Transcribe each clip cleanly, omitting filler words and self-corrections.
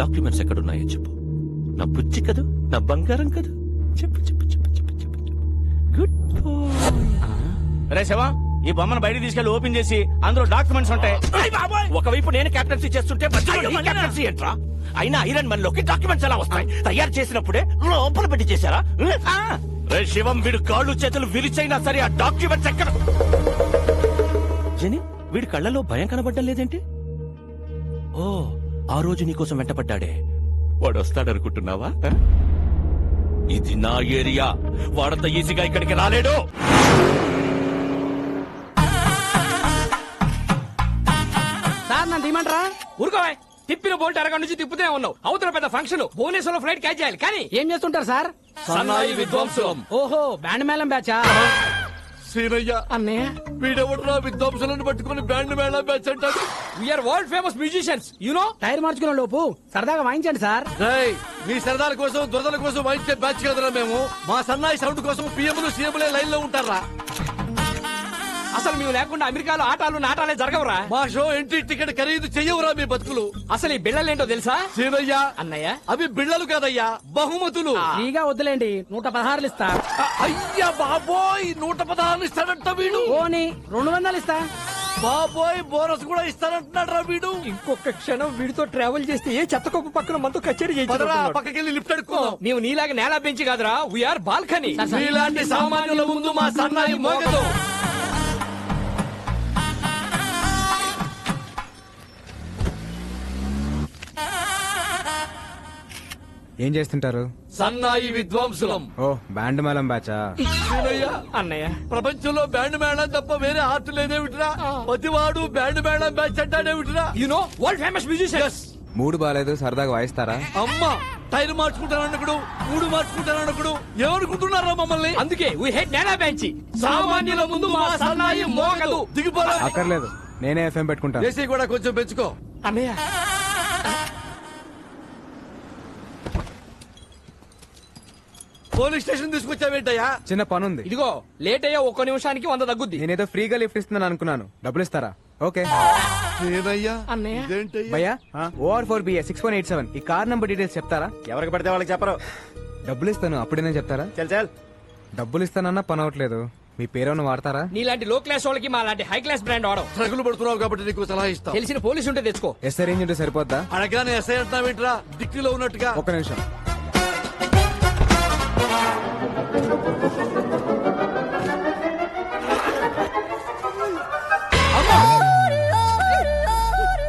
Documents ఎక్కడున్నాయో చెప్పు. నా బుజ్జి కదూ, నా బంగారం కదూ, చెప్పు చెప్పు చెప్పు చెప్పు చెప్పు. Good bye. రే శివ, ఈ బొమ్మను బయట తీసుకెళ్లి ఓపెన్ చేసి అందులో డాక్యుమెంట్స్ ఉంటాయి. ఒకవైపు నేను క్యాప్టెన్సీ చేస్తుంటే క్యాప్టెన్సీ ఏంట్రా? అయినా ఐరన్ మన్ లోకి డాక్యుమెంట్స్ ఎలా వస్తాయి? తయారు చేసినప్పుడే లోపల పెట్టి చేశారా? రే శివం, వీడు కాళ్ళు చేతులు విరిచైనా సరే ఆ డాక్యుమెంట్స్ ఎక్కడ? జని, వీడి కళ్ళలో భయం కనబడ్డం లేదేంటి? ఓ, ఆ రోజు నీకోసం వెంటపడ్డాడే, వాడు వస్తాడనుకుంటున్నావా? ఇది నా ఏరియా, వాడంత ఈజీగా ఇక్కడికి రాలేడు. సార్ నన్ను తీయమంటారా? ఊరుకోవా, తిప్పిన బోల్ట్ అరగంట నుంచి తిప్పుతూనే ఉన్నావు. అవతల పెద్ద ఫంక్షన్, భువనేశ్వరంలో ఫ్లైట్ క్యాచ్ చేయాలి. కానీ ఏం చేస్తుంటారు సార్? సన్నాయి విద్వాంసులం. ఓహో, బ్యాండ్ మేళం బ్యాచా? సీనయ్య, అన్నయ్య, వీడెవడరా విద్వాంసులను పట్టుకుని బ్యాండ్ మేళం బ్యాచ్ అంటాడు? We are world famous musicians, you know. Tyre మార్చుకునే లోపు సరదాగా వాయించండి సార్. మీ సరదాల కోసం దురదల కోసం వాయించే బ్యాచ్ కదరా మేము. మా సన్నాయి సౌండ్ కోసం పిఎంలు సీఎంలే లైన్ లో ఉంటారా? అసలు మేము లేకుండా అమెరికాలో ఆటాలు నాటాలే జరగవురా. మా షో ఎంట్రీ టికెట్ ఖరీదు చెయ్యవురా మీ బతుకులు. అసలు ఈ బిళ్ళలేంటో తెలుసా? సీనయ్య, అన్నయ్య, అవి బిళ్ళలు కాదయ్యా, బహుమతులు. ఫ్రీగా వద్దులేండి, 116 ఇస్తా. అయ్యా బాబోయ్, 116 ఇస్తాడంట వీడు. ఓని 200 ఇస్తా. బాబోయ్, బోనస్ కూడా ఇస్తానంటున్నాడు రా వీడు. ఇంకొక క్షణం వీడితో ట్రావెల్ చేస్తే ఏ చెత్తకొప్పు పక్కన మనతో కచేరీ పక్కకెళ్ళి లిఫ్ట్ అడుక్కో. నీవు నీలాగా నేల బెంచి కాదురా, వీఆర్ బాల్కనీ. నీలాంటి సామాన్యుల ముందు మా సన్నాయి మోగదు. ఏం చేస్తుంటారు? సన్నాయి విద్వాంసులం. ఓ, బ్యాండ్ మేళం బ్యాచా? అన్నయ్య, ప్రపంచంలో బ్యాండ్ మేళం తప్ప వేరే ఆర్ట్ లేదేమిట్రా? ప్రతివాడు బ్యాండ్ మేళం బ్యాచ్ అంటాడేమిట్రా? You know world famous musicians. Mood బాలేదు, సరదాగా వాయిస్తారా? అమ్మా, టైర్ మార్చుకుంటానన్నకుడు, మూడు మార్చుకుంటానన్నకుడు ఏమనుకుంటున్నారా మమ్మల్ని? అందుకే వీ హేట్ నేనా బెంచి. సామాన్యుల ముందు మా సన్నాయి మోగదు. దిగిపోరా. అక్కర్లేదు, నేనే ఎఫ్ఎం పెట్టుకుంటాను. ఏసీ కూడా కొంచెం పెంచుకో. అన్నయ్య, పోలీస్ స్టేషన్ తీసుకొచ్చావేంటయ్యా? చిన్న పనుంది. ఇదిగో లేట్ అయ్యా, ఒక్క నిమిషానికి 100 తగ్గుద్ది. నేనేదో ఫ్రీగా లిఫ్ట్ ఇస్తున్నాను అనుకున్నాను, డబ్బులు ఇస్తారా? ఓకే. ఏనయ్యా? అన్నయ్య, ఇదేంటయ్యా? భయ్యా, OR4BA 6187 ఈ కార్ నంబర్ డీటెయిల్స్ చెప్తారా? ఎవరికి పడితే వాళ్ళకి చెప్పరు. డబ్బులు ఇస్తాను, అప్పుడేనే చెప్తారా? చల్ చల్. డబ్బులు ఇస్తానన్నా పని అవట్లేదు, మీ పేరేమన్నా వాడతారా? నీలాంటి లో క్లాస్ వాళ్ళకి మా లాంటి హై క్లాస్ బ్రాండ్ వాడవు. ట్రగులు పడుతున్నావు కాబట్టి నీకు సలహా ఇస్తా. తెలిసిన పోలీసు ఉంటే తెచ్చుకో. ఎస్ఐ రేంజ్ ఉంటే సరిపోద్దా? అడగానే ఎస్ఐ అంటావేంట్రా? దిక్కులో ఉన్నట్టుగా. ఒక్క నిమిషం.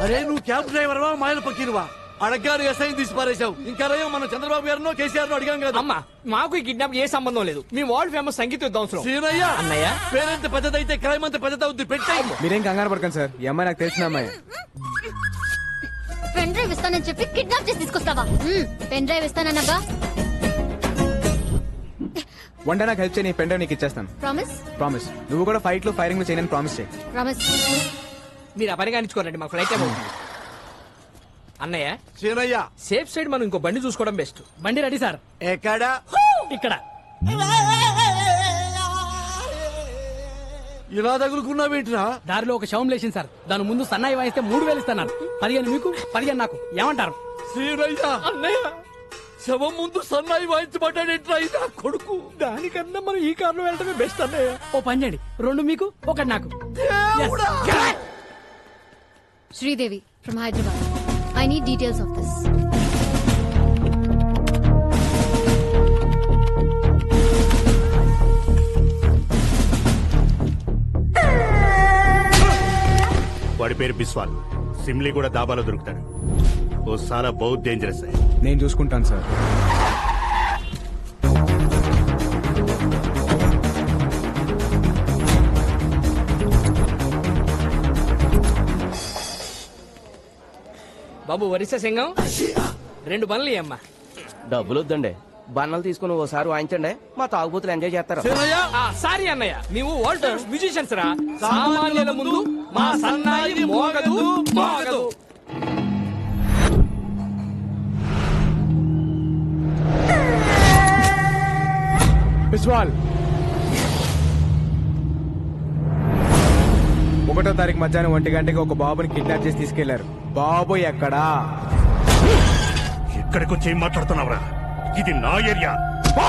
అరే, నువ్వు క్యాబ్ డ్రైవర్వా మాయల పక్కీరువా? అడగారు ఎస్ఐ తీసి పారేశావు. ఇంకా రయ్యం మనం చంద్రబాబు గారినో కేసీఆర్ అడిగాం కదా. అమ్మా, మాకు ఈ కిడ్నాప్ ఏ సంబంధం లేదు. మేము వరల్డ్ ఫేమస్ సంగీత విద్వాంసులం. సీనయ్య, అన్నయ్య, పేరెంత పెద్దదైతే క్రైమ్ అంత పెద్దదవుద్ది. పెట్టాయి. మీరేం కంగారు పడకండి సార్, ఈ అమ్మాయి నాకు తెలిసిన అమ్మాయి. పెన్ డ్రైవ్ ఇస్తానని చెప్పి కిడ్నాప్ చేసి తీసుకొస్తావా? పెన్ డ్రైవ్ ఇస్తానన్నగా. వన్ డే నాకు హెల్ప్ చేయి, పెన్ డ్రైవ్ నీకు ఇచ్చేస్తాను. ప్రామిస్? ప్రామిస్. నువ్వు కూడా ఫైట్ లో ఫైరింగ్ లో చేయని ప్రామిస్ చేయి. ప్రామిస్. మీరు ఆ పని కానిచ్చుకోరండి, మాకు ఫ్లైట్ టైం అవుతుంది. అన్నయ్య, సీనయ్య, సేఫ్ సైడ్ మనం ఇంకో బండి చూసుకోవడం బెస్ట్. బండి రెడీ సార్. ఎక్కడా? ఇక్కడ. ఇలా తగులుకున్నావేంట్రా? దారిలో ఒక శవం లేచింది సార్, దాని ముందు సన్నాయి వాయిస్తే 3000 ఇస్తున్నారు. 15 మీకు, 15 నాకు. ఏమంటారు? సీనయ్య, అన్నయ్య, శవం ముందు సన్నాయి వాయించబడ్డాడేంట్రా? ఇది నా కొడుకు. దానికన్నా మనం ఈ కారులో వెళ్ళటమే బెస్ట్ అన్నయ్య. ఓ పని చేయండి, 2 మీకు, 1 నాకు. Sridevi from Hyderabad. I need details of this. వాడి పేరు బిస్వాల్. సిమ్లీ కూడా దాబాలో దొరుకుతాడు. ఓ సాలా బహుత్ డేంజరస్. నేను చూసుకుంటాను సార్. బాబు వరిస సింగం 2 పనులు అమ్మా. డబ్బులు వద్దండి, బన్నలు తీసుకుని ఓసారి వాయించండి, మా తాగుబోతులు ఎంజాయ్ చేస్తారు. సారీ అన్నయ్య, మేము వరల్డ్ ఫేమస్ మ్యూజిషియన్స్ రా. సామాన్యుల ముందు మా సన్నాయి మోగదు మోగదు. బిస్వాల్, 1వ తారీఖు మధ్యాహ్నం 1 గంటకి ఒక బాబుని కిడ్నాప్ చేసి తీసుకెళ్లారు. బాబు ఎక్కడా? ఇక్కడికి వచ్చి ఏం మాట్లాడుతున్నావురా? ఇది నా ఏరియా. పో!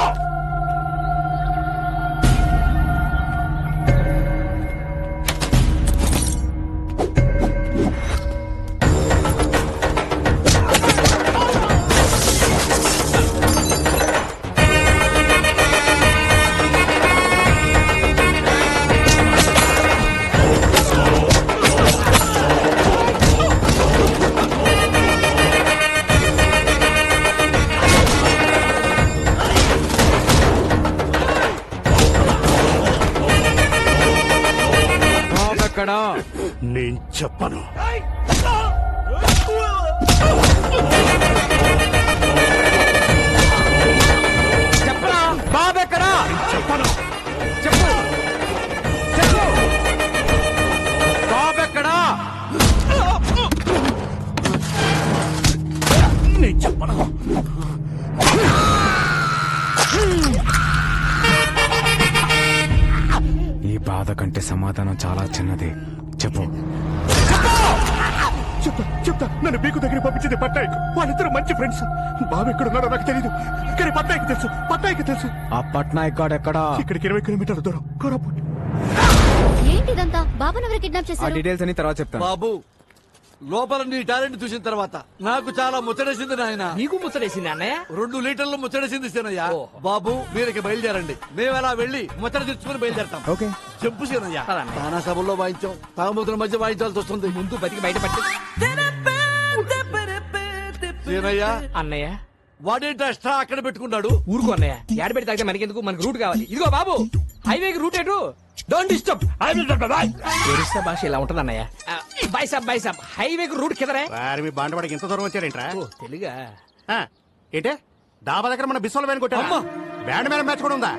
ఎక్కడ నేను చెప్పను. చెప్పరా బాబు ఎక్కడా? చెప్పను. చెప్పు చెప్పు బాబు ఎక్కడా? నేను చెప్పను. ఈ బాధ కంటే సమాధానం చాలా చిన్నది. చెప్పు. చెప్తా. నన్ను బీకు దగ్గర పంపించింది పట్నాయక్. వాళ్ళిద్దరు మంచి ఫ్రెండ్స్. బాబు ఎక్కడున్నాడో నాకు తెలియదు, కానీ పట్నాయక్ తెలుసు. ఆ పట్నాయక్ గాడు ఎక్కడా? ఇక్కడికి 20 కిలోమీటర్ల దూరం, కోరాపుట్. ఏంటిదంతా బాబాను ఎవరు కిడ్నాప్ ఆ చేశారు? డీటెయిల్స్ అని తర్వాత చెప్తాను. బాబు, లోపల నీ టాలెంట్ చూసిన తర్వాత నాకు చాలా ముచ్చటేసింది నాయన. నీకు ముచ్చటేసింది అన్నయ్య. 2 లీటర్లు ముచ్చటేసింది సీనయ్య. ఓహో. బాబు, మీరు బయలుదేరండి. మేము అలా వెళ్ళి ముచ్చట తెచ్చుకుని బయలుదేరతాం. ఓకే. చెప్పు సీనయ్య. పదండి. తానా సభల్లో వాయించాం, తాగుమతుల మధ్య వాయించాల్సి వస్తుంది. ముందు బతికి బయటపట్టి సీనయ్య, అన్నయ్య వాడేంటి ఎక్స్ట్రా అక్కడ పెట్టుకున్నాడు? ఊరుకో అన్నయ్య. యాడ పెట్టి తాగితే మనకెందుకు, మనకు రూట్ కావాలి. ఇదిగో బాబు, హైవేకి రూట్ ఎటు? Don't disturb. ఒరిస్సా భాష ఇలా ఉంటది అన్నయ్య. బై సాబ్ హైవేకి రూట్ కిదరే. వారి మీ బాండవాడికి ఎంత దూరం వచ్చారేంట్రా? ఓ తెలుగా. ఏంటే డాబా దగ్గర మన బిస్వల్ వేను కొట్టా. అమ్మా! బ్యాండ్ మేళం మ్యాచ్ కూడా ఉందా?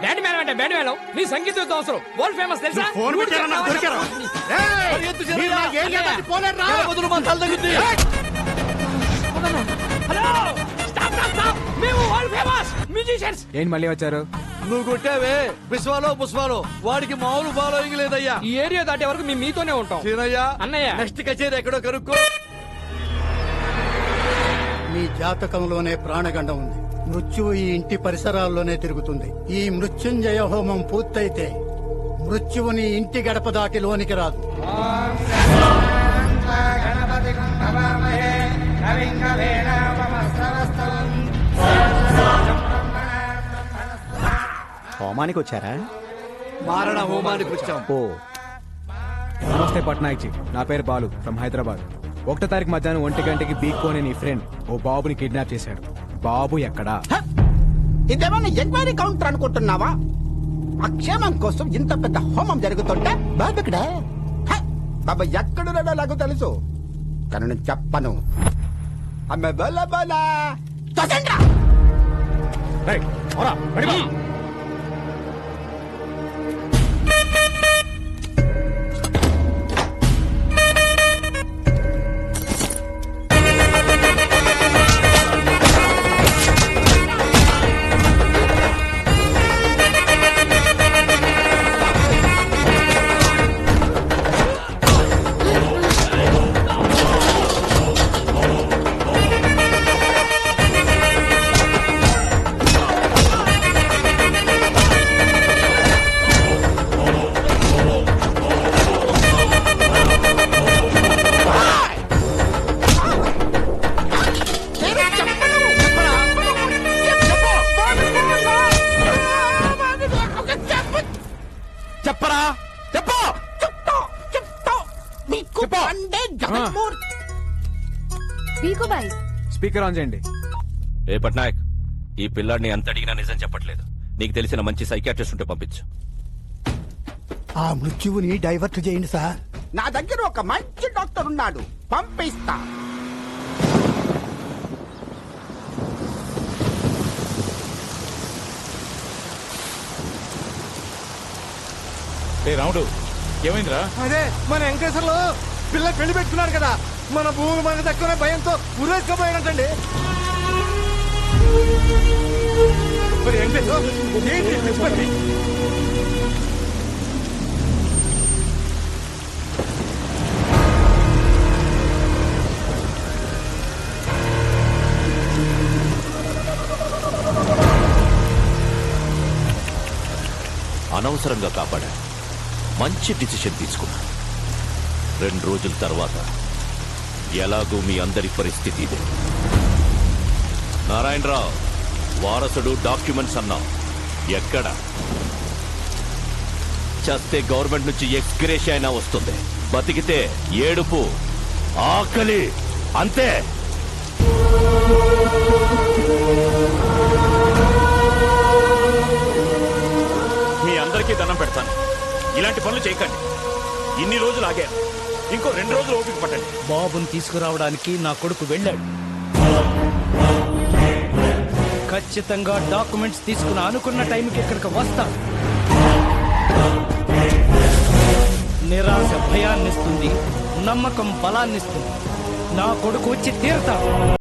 బ్యాండ్ మేళం అంటే బ్యాండ్ మేళం. నీ సంగీతం అవసరం. వరల్డ్ ఫేమస్ తెలుసా? ఫోన్ పెట్టారా? నాకు దొరికారా? ఏయ్! పరిగెత్తు సీనయ్య. మీరు నాకు ఏం చేయాలంటే పోలేరురా? జర బదులు మా తల తగ్గుద్ది. Hello, stop. మేము వరల్డ్ ఫేమస్ మ్యూజిషియన్స్. ఏంటి మళ్ళీ వచ్చారు? నువ్వు కొట్టావే బిస్వాలో బుస్వాలో, వాడికి మామూలు ఫాలోయింగ్ లేదయ్యా. ఈ ఏరియా దాటే వరకు మేము మీతోనే ఉంటాం. సీనయ్య, అన్నయ్య. నెక్స్ట్ కచేరీ ఎక్కడో కనుక్కో. మీ జాతకంలోనే ప్రాణగండం ఉంది. మృత్యువు ఈ ఇంటి పరిసరాల్లోనే తిరుగుతుంది. ఈ మృత్యుంజయ హోమం పూర్తయితే మృత్యువుని ఇంటి గడప దాటి లోనికి రాదు. హోమానికి వచ్చారా? మారణ హోమానికి వచ్చాం. ఓ నమస్తే పట్నాయక్ జీ. నా పేరు బాలు ఫ్రమ్ హైదరాబాద్. 1వ తారీఖు మధ్యాహ్నం 1 గంటకి బీకోనే నీ ఫ్రెండ్ ఓ బాబుని కిడ్నాప్ చేశాడు. బాబు ఎక్కడా? ఇదేమన్నా ఎంక్వైరీ కౌంటర్ అనుకుంటున్నావా? అక్షేమం కోసం ఇంత పెద్ద హోమం జరుగుతుంటే బాబుక్కడే. బాబా ఎక్కడున్నాడో నాకు తెలుసు, కానీ నేను చెప్పను. అమ్మే బోలా బోలా తొసండ్రా. రేయ్, పోరా, రెడీ బా. చెప్పరా? చెప్పు. మీకు పండే జగన్మూర్తి. బీకోబాయ్, స్పీకర్ ఆన్ చేయండి. ఏ పట్నాయక్, ఈ పిల్లాడిని ఎంత అడిగినా నిజం చెప్పట్లేదు. నీకు తెలిసిన మంచి సైకియాట్రిస్ట్ ఉంటే పంపించు. ఆ మృత్యువుని డైవర్ట్ చేయండి సార్. నా దగ్గర ఒక మంచి డాక్టర్ ఉన్నాడు, పంపిస్తా. రాముడు, ఏమైందిరా? అదే మన వెంకటేశ్వర్లు పిల్ల పెళ్లి పెట్టుకున్నాడు కదా, మన భూములు మనకు తక్కువ భయంతో ఉరేసుకపోయాడంటండి. మరి వెంకటేశ్వర, ఏంటి చెప్పండి. అనవసరంగా కాపాడా. మంచి డిసిషన్ తీసుకున్నా. 2 రోజుల తర్వాత ఎలాగూ మీ అందరి పరిస్థితి ఇదే. నారాయణరావు వారసుడు డాక్యుమెంట్స్ అన్నావు, ఎక్కడ? చస్తే గవర్నమెంట్ నుంచి ఎక్స్గ్రేషియా అయినా వస్తుంది, బతికితే ఏడుపు, ఆకలి, అంతే. మీ అందరికీ దండం పెడతాను, ఇలాంటి పనులు చేయకండి. ఇన్ని రోజులు ఆగారు, ఇంకో 2 రోజులు ఓపిక పట్టండి. బాబుని తీసుకురావడానికి నా కొడుకు వెళ్ళాడు. ఖచ్చితంగా డాక్యుమెంట్స్ తీసుకుని అనుకున్న టైంకి ఇక్కడికి వస్తా. నిరాశ భయాన్నిస్తుంది, నమ్మకం బలాన్నిస్తుంది. నా కొడుకు వచ్చి తీరుతాడు.